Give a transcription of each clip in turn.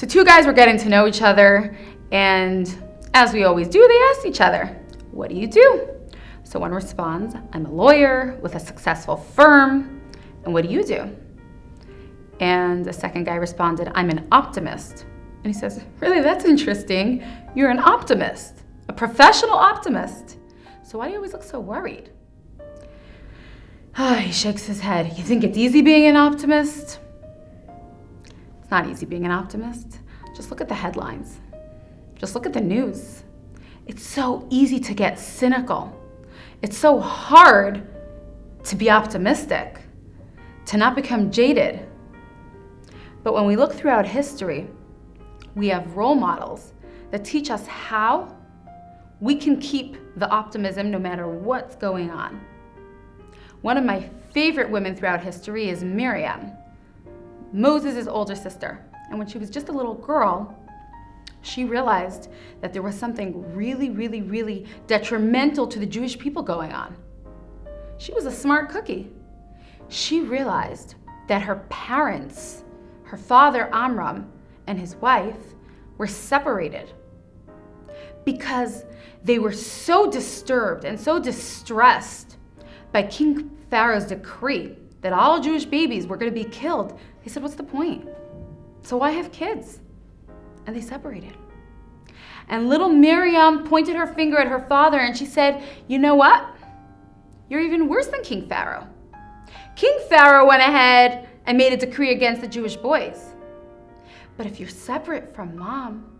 So two guys were getting to know each other, and as we always do, they asked each other, what do you do? So one responds, I'm a lawyer with a successful firm. And what do you do? And the second guy responded, I'm an optimist. And he says, really, that's interesting. You're an optimist, a professional optimist. So why do you always look so worried? He shakes his head. You think it's easy being an optimist? It's not easy being an optimist. Just look at the headlines. Just look at the news. It's so easy to get cynical. It's so hard to be optimistic, to not become jaded. But when we look throughout history, we have role models that teach us how we can keep the optimism no matter what's going on. One of my favorite women throughout history is Miriam, Moses' older sister. And when she was just a little girl, she realized that there was something really, really, really detrimental to the Jewish people going on. She was a smart cookie. She realized that her parents, her father Amram and his wife, were separated because they were so disturbed and so distressed by King Pharaoh's decree that all Jewish babies were going to be killed. They said, what's the point? So why have kids? And they separated. And little Miriam pointed her finger at her father and she said, you know what? You're even worse than King Pharaoh. King Pharaoh went ahead and made a decree against the Jewish boys. But if you're separate from mom,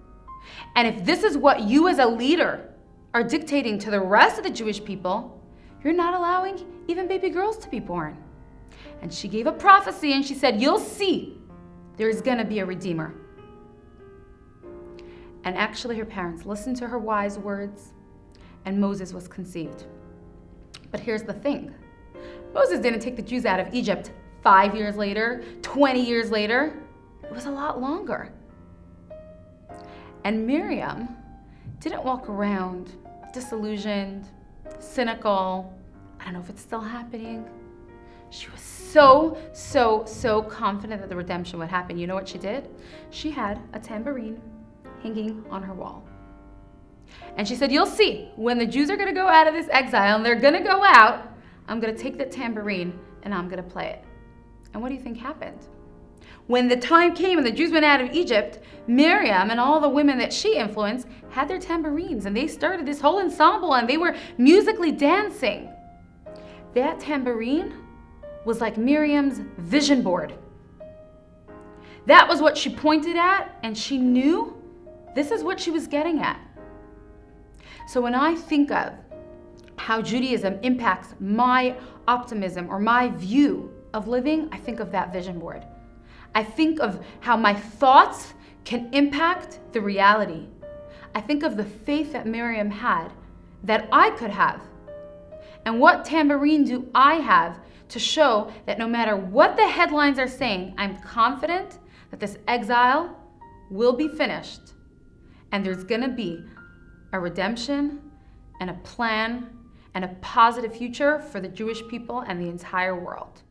and if this is what you as a leader are dictating to the rest of the Jewish people, you're not allowing even baby girls to be born. And she gave a prophecy and she said, you'll see there's gonna be a redeemer. And actually her parents listened to her wise words and Moses was conceived. But here's the thing. Moses didn't take the Jews out of Egypt 5 years later, 20 years later. It was a lot longer. And Miriam didn't walk around disillusioned, cynical. I don't know if it's still happening. She was so confident that the redemption would happen. You know what she did? She had a tambourine hanging on her wall. And she said, you'll see, when the Jews are gonna go out of this exile and they're gonna go out, I'm gonna take the tambourine and I'm gonna play it. And what do you think happened? When the time came and the Jews went out of Egypt, Miriam and all the women that she influenced had their tambourines and they started this whole ensemble and they were musically dancing. That tambourine was like Miriam's vision board. That was what she pointed at and she knew this is what she was getting at. So when I think of how Judaism impacts my optimism or my view of living, I think of that vision board. I think of how my thoughts can impact the reality. I think of the faith that Miriam had that I could have. And what tambourine do I have to show that no matter what the headlines are saying, I'm confident that this exile will be finished and there's gonna be a redemption and a plan and a positive future for the Jewish people and the entire world.